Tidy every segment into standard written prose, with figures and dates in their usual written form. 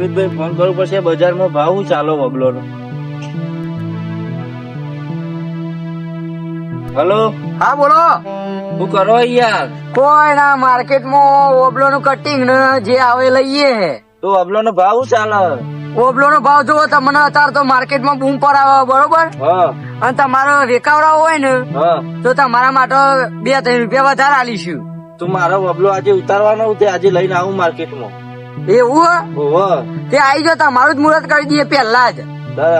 Amitbhai phone કરવું પડશે. બજારમાં ભાવ ચાલો બબલો નો. હલો, હા બોલો. શું કરો યાર? કોઈ ના, માર્કેટમાં ઓબલો નું કટિંગ ને જે આવે લઈએ. તો બબલો નો ભાવ ચાલે? ઓબલો નો ભાવ જોવો તમને અત્યારે તો માર્કેટમાં બૂમ પર આવે, બરોબર? હા અને તમારો વેકાવડા હોય ને હા. તો તમારા માટે 2-3 રૂપિયા વધારે આલીશું. તું મારો બબલો આજે ઉતારવાનો તે આજે લઈને આવું માર્કેટમાં. એવું હે? ઓહો, તે આવી જાવ, તમારું જ મુહૂર્ત કરી દઈએ પેલા જ.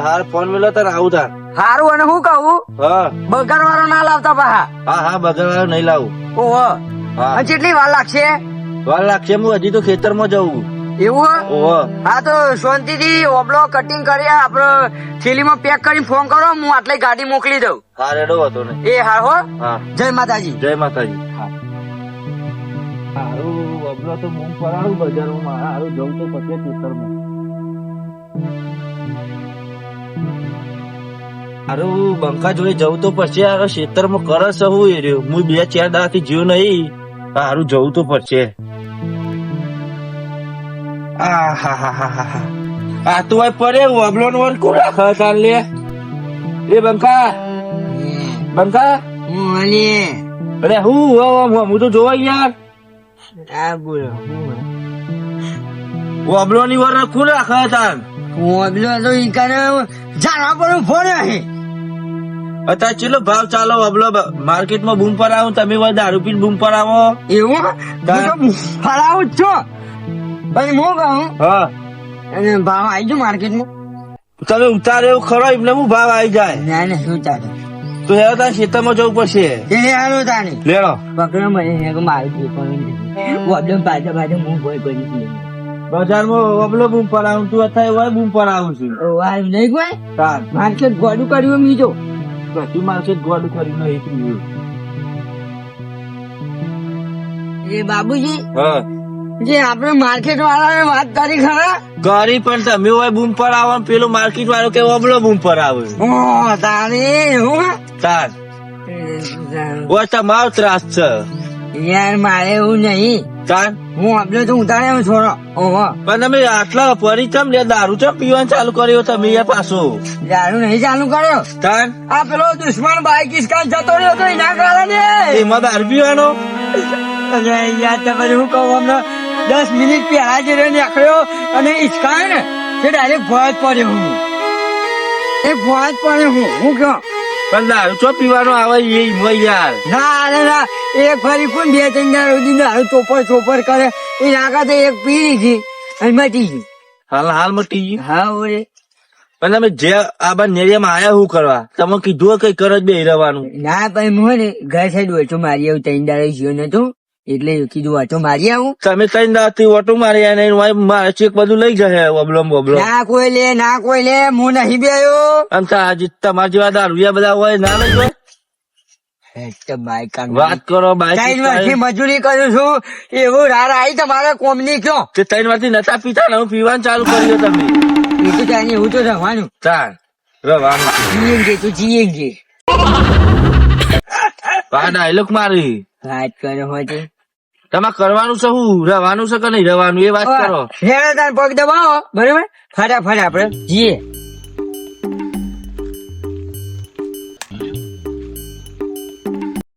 હાર ફોન મેલો તાર આવું તાર. હારું. અને હું કહું, હા બગાડ વાળો ના લાવતા પાહા. હા હા, બગડવા નહીં લાવું. ઓહો. હા, અને કેટલી વાર લાગશે? વાર લાગશે. હું હજી તો ખેતરમાં જવું. એવું હે? ઓહો, હા તો શાંતિથી ઓબલો કટિંગ કરી આપડે થેલીમાં પેક કરીને ફોન કરો, હું આટલી ગાડી મોકલી દઉં. હા રેડો હતો ને. એ હા હો. હા, જય માતાજી. જય માતાજી. હારું બબલો તો બૂમ પડાવું બજારમાં. હારું જવું તો પછી ખેતરમાં. હારું બંકા જોડે જવું તો પડશે. હારું ખેતરમાં કરસ હું એ રહ્યો. હું 2-4 દાડાથી જીવ નહીં. હારું જવું તો પડશે. આ તો હોય પડે બબલો નો વન કોણ રાખે તાર લે. એ બંકા બંકા, અરે હું તો જોવા યાર. હા બોલો. ઓબલો ની વર કોણ રાખે તાર? ઓબલો તો ઈકાને જાણવા પડે ફોન હે. અત્યારે ચેલો ભાવ ચાલો ઓબલો માર્કેટમાં બૂમ પર આવો, તમે વળી દારૂ પીને બૂમ પર આવો. એવું ફરાવું જ છો. પછી હું કહું, હા, અને ભાવ આવી ગયો માર્કેટમાં. તમે ઉતારે એવું ખરો એમને હું ભાવ આવી જાય. ના ના, શું ચાલે? તો યાર તાર ખેતરમાં જવું પડશે. એ હારું તાણી લેડો. પકડો મને મારું ઓબલો પાછા પાછા હું ભોય કરી બજારમાં ઓબલો બૂમ પર આવું, તું અત્યારે હોય બૂમ પર આવું છું. નહીં કોઈ તાર માર્કેટ ગોડું કર્યું મીજો. બધી માર્કેટ ગોળ કરી નહીં. એ બાબુજી, હા, જે આપણે માર્કેટ વાળા વાત કરી ખરા? ગરી પણ તમે હોય બૂમ પર આવો ને પેલું માર્કેટ વાળો કે ઓબલો બૂમ પર આવે. ઓ તારી એવું તાર હોય તમારો ત્રાસ છે. યાર મારે એવું નહીં. તાર હું આપણે તો ઉતારે છોડો. ઓહો, પણ તમે આટલા પરિચમ લે દારૂ ચમ પીવાનું ચાલુ કર્યો તમે યાર પાછો? દારૂ નહીં ચાલુ કર્યો. તાર આ પેલો દુશ્મન બાઈક ઇસ્કાન જતો રહ્યો તો એના કારણે. એમાં દારૂ પીવાનો? અરે યાર તમે શું કહું, અમને 10 મિનિટ પહેલા જ નીકળ્યો અને ઇસ્કાન છે ડાયરેક્ટ ભોજ પડ્યો. હું એ ભોજ પડ્યો હું કહો. પણ દારૂ ચો પીવાનો આવે એ યાર. ના અરે ના, એક ફરી પણ 2-3 દાડા સુધી દારૂ ચોપર કરે. એ નાકા તો એક પી લીધી અને મટી ગઈ. હાલ મટી ગઈ. હા ઓરે. પણ તમે જે આ બાર નેરિયામાં આયા શું કરવા? તમે કીધું કઈ કર જ બે રહેવાનું. ના ભાઈ હું ને ઘર સાઈડ ઓછો મારી આવું 3 દાડા જીવો નતો એટલે કીધું ઓછો મારી આવું. તમે 3 દાડાથી ઓટો મારી આવ્યા મારે ચેક બધું લઈ જશે ઓબલો બોબલો. ના કોઈ લે હું નહીં બેયો. આમ તો આજે તમારા જેવા દારૂ બધા હોય ના લઈ જાય. વાત કરો બાઈક. 3 વર્ષથી મજૂરી કરું છું, એવું રાર આવી તમારા કોમની કયો? તે 3 વર્ષથી નતા પીતા ને હું પીવાનું ચાલુ કર્યું તમે. એ તો ચાલી હું તો રહેવાનું. ચાલ રવાનું. જીએંગે તું જીએંગે. આ ડાયલોગ મારી વાત કરો હોય તો તમારે કરવાનું છે શું? રહેવાનું છે કે નહીં રહેવાનું એ વાત કરો. હેડો તાર પગ દબાવો, બરોબર? ફટાફટ આપડે જીએ.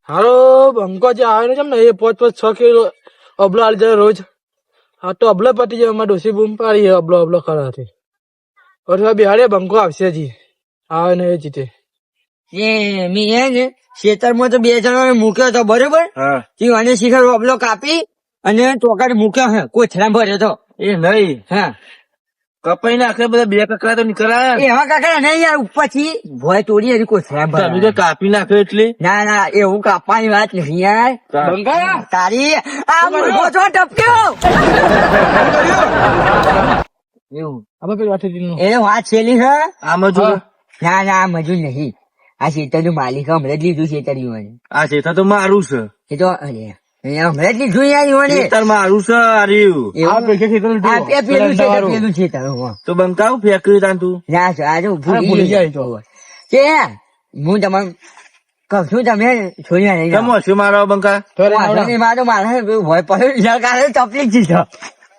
હારો બંકો જે આવે છે ને એ 5-6 કિલો અબલો આલી જાય રોજ. હા તો અબલો પતી જાય, અમારે ડોસી બૂમ પાડી અબલો કરાથી. અથવા બિહાડે બંકો આવશે જી આવે ને એ જીતે. એ મી હે ને ખેતરમાં તો 2 જણા મૂક્યો તો, બરોબર? હા, અને શિખર અબલો કાપી અને ટોકાટ મૂક્યો હે કોથળા ભર્યો તો. એ નહીં હા, કપાઈ નાખે બધા 2 કકડા તો નીકળ્યા. એવા કાકા નહીં યાર, ઉપરથી ભોય તોડી હજી કોથળા તમે તો ભર્યા. કાપી નાખે એટલે ના એવું કાપવાની વાત નહીં યાર. બંકા તારી આ મુર્ગો છો ટપક્યો. એવું આપણે પેલી વાઠી એ વાત છેલી હે. આમાં જો ના આ મજૂર નહીં, આ ખેતર નું માલિક હમણાં જ લીધું ખેતર. આ ચેતા તો મારું છે. એ તો હમણાં જ લીધું યાર. ખેતર મારું છે આર્યું. પેલું ખેતર. તો બંકાવું ફેંક્યું તાં તું. ના આજે ભૂલી જાય તો કે હું તમને કહું છું, તમે છોડ્યા નહીં. કેમ હશે મારો બંકા? મારો ભય પડ્યો તકલીફ છે.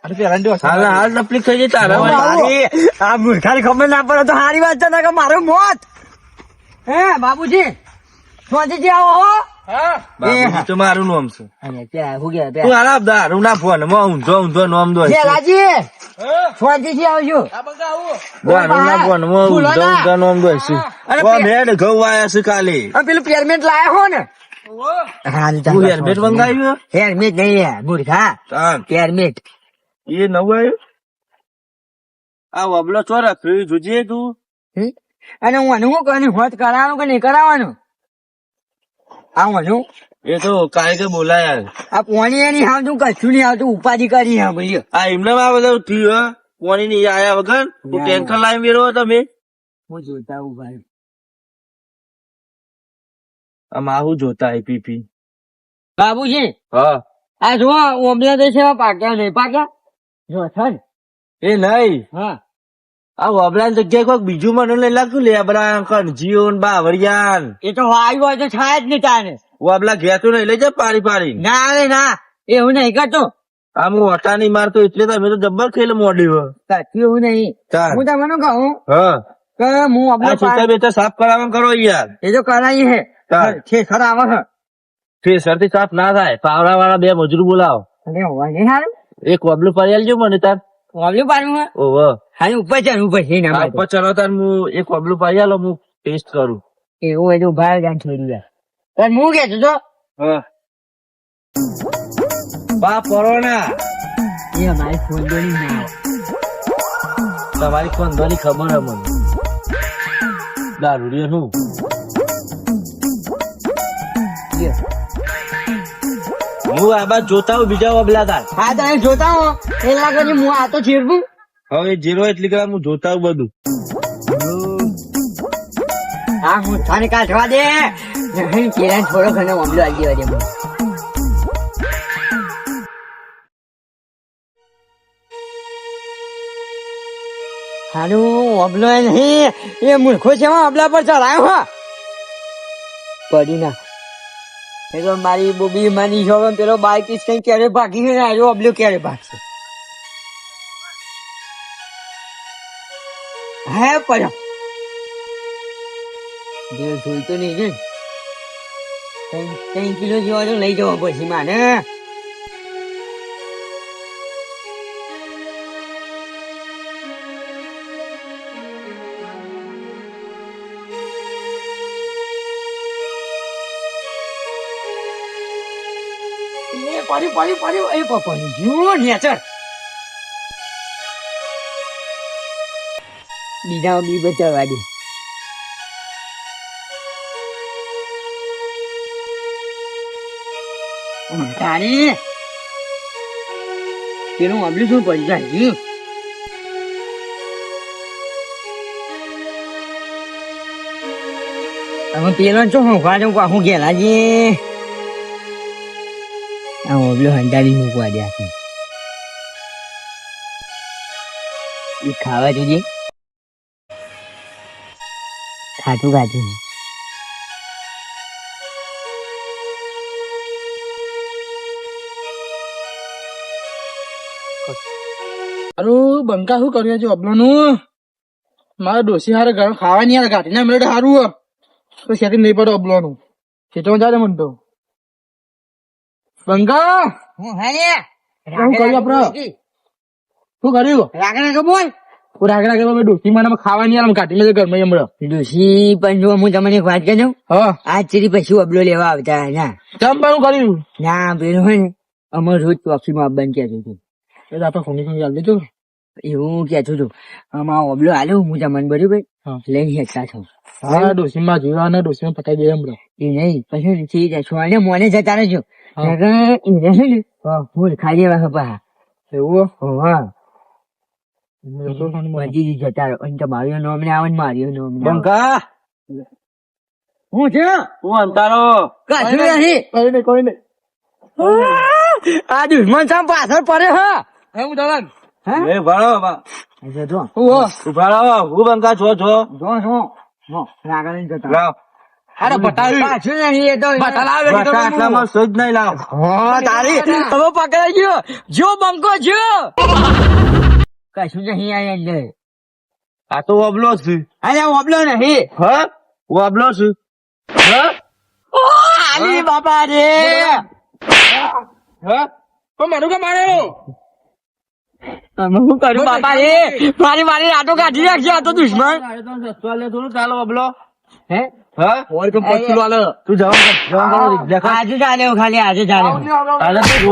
અરે પેલા દિવસ હાલ તકલીફ થઈ જાય તારા બાબુ, આ મૂર્ખાની ખબર ના પડે તો સારી વાત છે ને કે મારું મોત. હે બાબુજી સ્વાતિજી આવો હો. બાબુજી તો મારું નામ છે અને ત્યાં હું ગયા તું આરામ દારૂ ના ફોન માં ઊંધો નામ દો લાજી સ્વાતિજી આવજો. દારૂ ના ફોન માં બોલો ના. ઊંધો નામ દો છે અરે ઓ બેડ ઘઉં આયા છે કાલે આ પેલું પેરમેન્ટ લાયા હો ને. તું હેલ્મેટ મંગાવ્યું હેલ્મેટ નહીં યાર મૂર્ખા તાન પેરમેન્ટ. એ નવું આવ્યું આ વબલો ચો રખ્યું જોજે તું હમ? અને હું આનું શું કહું હોત કરાવવાનું કે નહીં કરાવવાનું આવવાનું એ તો કાયદે બોલાયા આ પોણી એની આવતું કશું નહીં આવતું ઉપાધિ કરી હા બોલ્યો. આ એમને આ બધું થયું હે કોની ની આયા વગર તું ટેન્કર લાવી મેળવો તમે હું જોતા ઉભા આમાં આવું જોતા હે પીપી બાબુજી હા આ જો ઓમલા તો છે પાક્યા નહીં પાક્યા જો છે ને. એ નહીં હા આ વબલા જગ્યાએ કોઈક બીજું મને લઈ લાગતું લેબરા કણજીઓ ને બાવરિયાન એ તો વાયુ હોય તો થાય જ નહીં તાને. વબલા ઘેતું નહીં લઈ જાય પાડી ના રે ના એવું નહીં કરતો આમ ઓટા નહીં મારતો એટલે તમે તો જબ્બર ખેલ મોડી હો કશું એવું નહીં. ચાલ. હું તમને કહું હા કે હું આ આપણો છૂટા બેટા સાફ કરાવવાનું કરો યાર એ તો કરાવી હે ચાલ. છે ખરા આવે છે ફેસર થી સાફ ના થાય પાવડા વાળા બે મજૂર બોલાવો અને હોય નહીં સારું એક વબલું પડી આલજો મને તાર ઓમલું પાડું હે ઓહો હા ઉપર ચાલ ઉપર છે ના આ ઉપર ચલો તાર હું એક વબલું પડી આલો હું ટેસ્ટ કરું એવું હોય તો બહાર જાણ છોડ્યું યાર પણ હું કેતો તો હા બા પરોણા એ અમારી ફોન દોરી ના આવે. તમારી ખોંદવાની ખબર હે મને દારૂ નું લ્યો. હું આ બાદ જોતા હું બીજા વબલા તાર હા તમે જોતા હો એ લાગે છે હું આ તો ચીરવું હવે જીરો એટલી કલાક હું જોતા હું બધું હા હું થાને કાઢવા દે નહીં કેરા થોડો ઘણો ઓમલો આવી દેવા દે મને. હારું ઓમલો નહીં એ મૂર્ખો છે ઓમલા પર ચડાયો હા પડી ના એ તો મારી બોબી માની છો પેલો બાઈક કઈ ક્યારે ભાગી ગયો ને આજે ઓમલો ક્યારે ભાગશે હે પડ્યો જે જોઈતો નહીં ને 3 કિલો જેવા તો લઈ જવો પછી માને પડ્યું એ પપ્પાની જો નેચર બીજા બી બચાવવા દે તારી પેલું અબલું શું પડી જાય હવે પેલો શું હું ખાજું હું ગયેલા છે આ ઓબલો હંતાડી મૂકવા દે છે એ ખાવા જોઈએ ખાતું ખાતું હારું બંકા શું કર્યું છે અબલો નું મારા ડોસી હારે ઘર ખાવાની યાર ઘાટી ના મળે સારું તો સેટિંગ નહીં પડે અબલો નું ખેતરમાં જાય મને તો બંકા હું હાલે શું કર્યું આપડે શું કર્યું રાગણા કે બોલ રાગડા કે ડોસી મને ખાવાની યાર ઘાટી ને ઘરમાં એમ ડોશી પણ જો હું તમને એક વાત કહી દઉં હા આજ ચીરી પછી અબલો લેવા આવતા ના ચંપાનું કર્યું ના પેલું હોય ને અમાર રોજ ચોકસીમાં આવવાનું કહેતું હતું એ તો આપડે ફોન યાદ લીધું એવું કહેતું હતું આમાં અબલો આલ્યો હું તમને બરોબર હા. લઈ શકતા છો હા ડોસીમાં જીવા ને ડોસીમાં પકાઈ દે એમ એ નહીં પછી ઠીક છે છોડને મોને જતા રહેજો હા. હા ફૂલ ખાલી એવા પા એવું હા બધી જતા રહો અને તમારું નામ ને આવે ને મારું નામ ને આવે. બંકા હું છે હું અંતારો કશું નહીં કોઈ નહીં કોઈ નહીં આ દુશ્મન સામ પાછળ પડે હા હું દલાલ એ ભાડો જો હું ઉભા રહો હું બંકા છો જો જો રાગણ જતા લાવ અરે બતાવી પાછું નહીં એ તો બટા લાવે કે બટા આટલામાં સોજ નહીં લાવ. હા તારી હવે પકડાઈ ગયો જો બંકો જો કશું નહીં આયા અંદર આ તો વબલો છે. અરે ઓબલો નહીં હા વબલો છે. હા ઓ આલી બાપા રે હા પણ મારું કે માર્યો અમે શું કરું બાપા રે મારી રાતો કાઢી નાખશે આ તો દુશ્મન થોડું ચાલો વબલો. હે હા ઓર કે પછું વાલે તું જવાનું દેખા. આજે ચાલ્યો ખાલી આજે ચાલ્યો અરે તું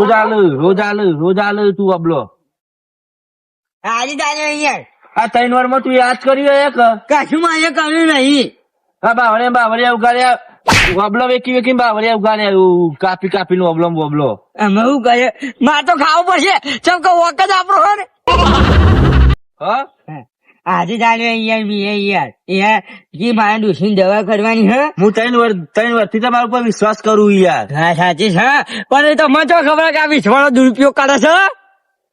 રોજ આલે તું વબલો. આજે ચાલ્યો યાર આ 3 વારમાં તું યાદ કરી એક કશું મારે કર્યું નહીં હા બાવળિયા ઉગાડ્યા વબલો વેકી બાવળિયા ઉગાડ્યા કાપી નું વબલો. અમે શું કરે મારે તો ખાવું પડશે ચમ કે વખત આપણો હે ને હા આજે ચાલ્યો યાર મી યાર જી મારે દુશ્મન દવા કરવાની હે હું 3 વર્ષથી તમારા ઉપર વિશ્વાસ કરું યાર. હા સાચી છે પણ એ તો મને તો ખબર કે આ વિશ્વાનો દુરુપયોગ કરે છે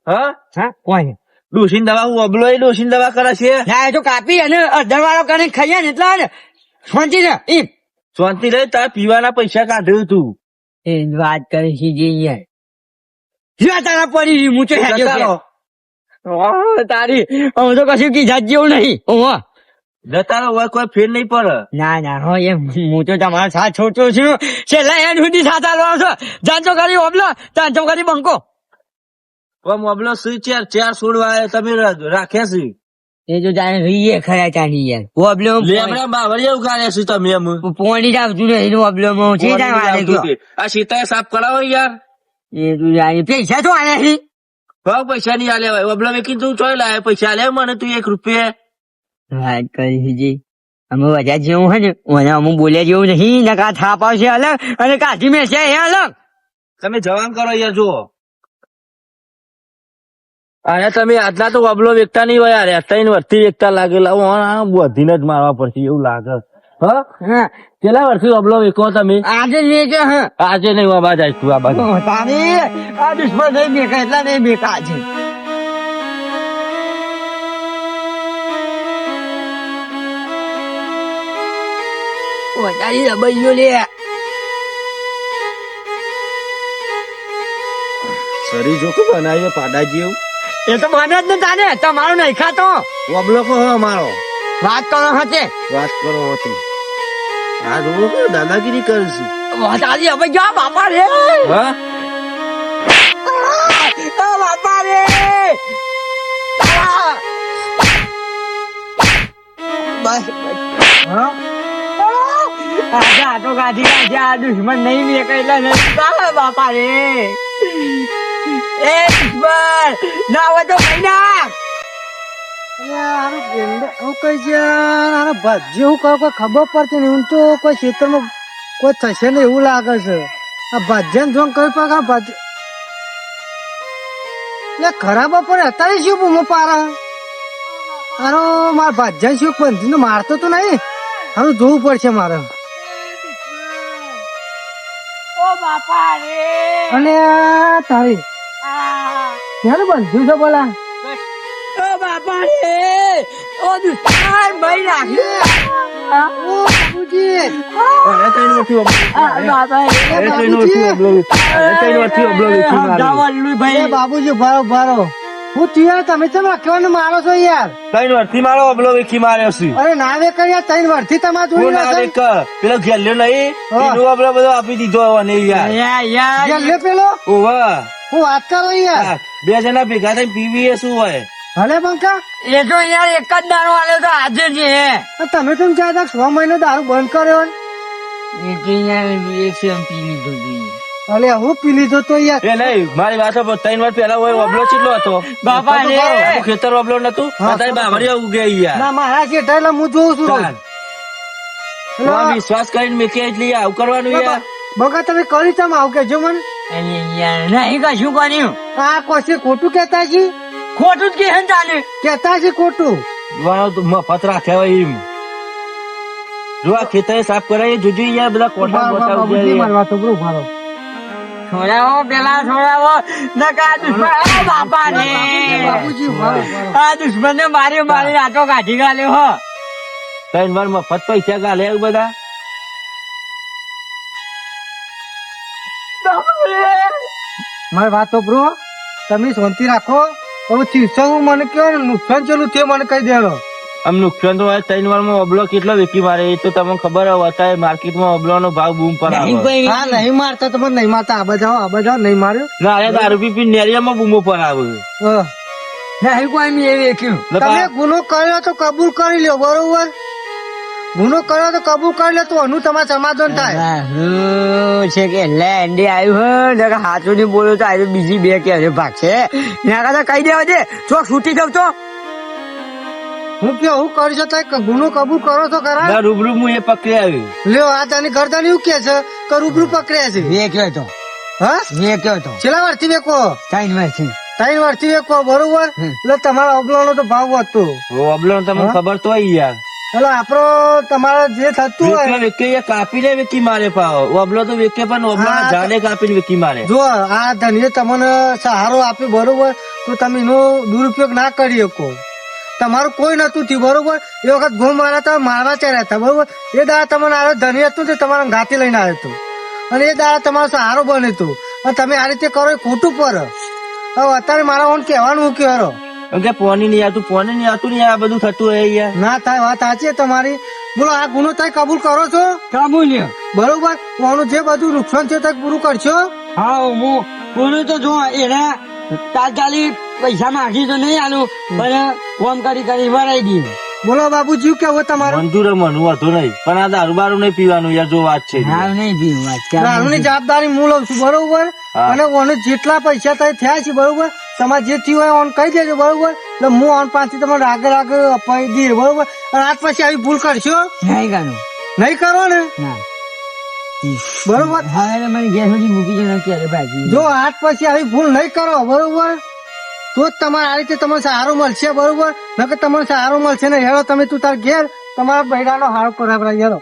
હા હા કોણ ડોશીની દવા હું વબલો એ ડોશીની દવા કરે છે. ના એ તો કાપી અને અડધર વાળો કરીને ખાઈએ ને એટલા ને શાંતિ ને એમ શાંતિ રહી તાર પીવાના પૈસા કાઢ્યું તું. એ વાત કરી છે જે યાર જો તારા પડી હું તો હેડ્યો જતા રહો. કે. તારી હવે તો કશું કીધા જેવું નહીં ઓહો જતા રહો, હવે કોઈ ફેર નહીં પડે. ના હો એ હું તો તમારો સાથ છોડતો છું છેલ્લા એન્ડ સુધી સાથ આલવાનો છો જાંચો કરી ઓબલો જાંચો કરી બંકો આમ વબલો શું ચાર છોડવા આવ્યા તમે રાખ્યા છે. એ તો જાણે રહીએ ખરા ચાની યાર ઓબલો લેમડા બાવળિયા ઉગાડ્યા છે તમે એમ. પોણી જ આવતું નહીં ઓબલો માં છે જાણ વાળે ગયો આ સીતાએ સાફ કરાવો યાર. એ તું જાણે પૈસા તો આયા છે ભાવ પૈસા નહીં આલે ભાઈ વબલો વેકી તું ચોય લાવે પૈસા આલે મને તું 1 રૂપિયા. વાત કરી છે જી અમે બધા જેવું હે ને મને અમુક બોલ્યા જેવું નહીં ને કા થાપ આવશે અલગ અને કાઢી મેસે એ અલગ તમે જવાન કરો યાર જુઓ. અરે તમે આટલા તો વબલો વેચતા નહીં હોય યાર 3 વર્ષથી વેચતા લાગેલા બધીને જ મારવા પડશે એવું લાગે. હા હા કેટલા વર્ષથી વબલો વેચો તમે? આજે વેચે હે આજે નહીં આ જાય તું આ બાજુ. તારી આ દુશ્મન નહીં બેકા એટલા નહીં બેકા છે તારી દબાઈઓ લે શરીર જો કે બનાવીએ પાડા જેવું. એ તો બને જ ને તાને તમારું નહીં ખાતો વબલો કહો અમારો વાત કરો હતે વાત કરો હતી. આ જો દાદાગીરી કરીશું. તારી હવે જા બાપા રે હા બાપા રે બસ હા આજા તો ગાડી આજા દુશ્મન નહીં મે કઈલા નથી બાપા રે એ દુશ્મન ના હોય તો કઈ ના ખબર પડતી નહીં હું તો કોઈ ક્ષેત્રમાં કોઈ થશે ને એવું લાગે છે આ ભજન જોન કઈ પાકા ભજ એટલે ખરાબ પડે અત્યારે શું બૂમો પારા આનો મારા ભજન શું બંધી મારતો તો નહીં હવે જોવું પડશે મારે ઓ બાપા રે અને તારી ક્યારે બંધ્યું છે બોલા ઓ બાપા રે ઓ દુશ્મન ભાઈ નાખ્યું ઓ બાબુજી અરે 3 વર્ષથી વબલો. બાપા અરે 3 વર્ષથી વબલો વેચી. અરે 3 વર્ષથી વબલો વેચી મારી. એ ભાઈ બાબુજી ભારો હું તું તમે કેમ રખવાનું મારો છો યાર 3 વર્ષથી મારો વબલો વેચી માર્યો છે. અરે ના વે કરી 3 વર્ષથી તમારે જોઈ હું ના રહ્યા વેચ પેલો ઘેલ્યો નહીં હા. એનો વબલો બધો આપી દીધો અને યાર. છે લે પેલો ઓવા હું વાત કરો યાર 2 જણા ભેગા થઈને પીવીએ શું હોય. ભલે બંકા એ તો યાર એક જ દાણો આલ્યો તો આજે જ હે તમે તો ચાહતા 6 મહિનો દારૂ બંધ કર્યો ને? એ તો યાર એક સેમ પી લીધો જોઈએ અલે હું પી લીધો તો યાર એ નહીં મારી વાત સાંભળો. 3 વર્ષ પહેલા હોય વબલો કેટલો હતો બાપા રે. આખું ખેતર વબલો નતું હા, અત્યારે બાવળિયા ઉગે યાર. ના મારા છે એટલે હું જોઉં છું રોજ. ચાલ. તું આ વિશ્વાસ કરીને મેકે એટલે આવું કરવાનું યાર. બગા તમે કરી ચમ આવ કે જો મને અરે યાર નહીં કશું કર્યું આ કોશે ખોટું કેતા છે ખોટું જ કે ચાલે કેતા છે ખોટું જોવાનો તો મફત રાખ્યા હોય એમ. જો આ ખેતર સાફ કરાય જોજો યાર બધા કોટા બોટા ઉગે યાર. મારવા તો બરો ભારો છોડાવો પેલા છોડાવો નકા દુશ્મન આ બાપા ને બાબુજી ભારો આ દુશ્મન ને મારી આટો કાઢી ગાલ્યો હો 3 વાર મફત પૈસા ગાલે બધા મારી વાત તો બ્રો તમે શાંતિ રાખો હવે ચીસો હું મને કહો ને નુકસાન ચેલું થયું મને કહી દેલો આમ નુકસાન તો 3 વારમાં અબલો કેટલો વેચી મારે એ તો તમને ખબર હોય અત્યારે માર્કેટમાં અબલોનો ભાવ બૂમ પર આવે હા નહીં મારતા તો મને નહીં મારતા આ બધા નહીં માર્યો ના અરે દારૂ પી નેરિયામાં બૂમો પર આવે નહીં કોઈ મેં એ વેચ્યું તમે ગુનો કર્યો તો કબૂલ કરી લ્યો બરોબર ગુનો કર્યો તો કબૂલ કરી લે તો એનું તમારે સમાધાન થાય છે કે લેન્ડી આવ્યું હોય હાથું નહીં બોલ્યો તો આજે બીજી બે કે ભાગશે એના કરતા કહી દેવા દે ચોક છૂટી જાવ તો હું કે હું કરી જતા ગુનો કબૂલ કરો તો ખરા ના રૂબરૂ હું એ પકડી આવ્યું લ્યો આ તને ગરદાની એવું કે છે કે રૂબરૂ પકડ્યા છે વેક્યો તો હા વેક્યો તો છેલ્લા વર્ષથી વેકો 3 વર્ષથી વેકો બરોબર એટલે તમારા અબલાનો તો ભાવ વધતો અબલો તમને ખબર તો હોય યાર એટલે આપડો તમારે જે થતું હોય વેકે કાપીને વેકી મારે પાવ અબલો તો વેકે પણ અબલો જાને કાપીને વેકી મારે જો આ ધણીએ તમને સહારો આપ્યો બરોબર તો તમે એનો દુરુપયોગ ના કરી શકો તમારું કોઈ નતું થયું બરોબર એ વખત ઘઉં મારા હતા મારવા ચડ્યા હતા બરોબર એ દાડા તમને આવ્યો ધણી હતું તે તમારા ઘાતી લઈને આવ્યો હતો અને એ દાડા તમારો સહારો બને હતો અને તમે આ રીતે કરો એ ખોટું પર હવે અત્યારે મારા ઓન કહેવાનું હું કહેવારો કે પોની નહીં આવતું નહીં આ બધું થતું હોય યાર ના થાય વાત સાચી તમારી બોલો આ ગુનો તમે કબૂલ કરો છો કબૂલ બરોબર આનું જે બધું નુકસાન છે તે પૂરું કરશો હા હું પૂરું તો જો એના તાત્કાલિક પૈસા માંગી તો નહીં આનું પણ ફોન કરી ભરાઈ દઈએ બોલો બાબુજી કેવું તમારું મંજૂર મનું વધુ નહીં પણ આ દારૂ બારૂ નહીં પીવાનું યાર જો વાત છે દારૂ ની જવાબદારી હું લઉં છું બરોબર અને ઓને જેટલા પૈસા થયા છે બરોબર તમારે જે થયું હોય ઓન કહી દેજો બરોબર એટલે હું ઓન પાસેથી તમારે આગળ અપાઈ દઈએ બરોબર અને આજ પછી આવી ભૂલ કરશો નહીં કરો ને બરોબર જો આજ પછી આવી ભૂલ નહીં કરો બરોબર તો જ તમારે આ રીતે તમને સહારો મળશે બરોબર નકર તમને સહારો મળશે ને હેરો તમે તું તાર ઘેર તમારા બૈરાનો હારો કરાવરા હેરો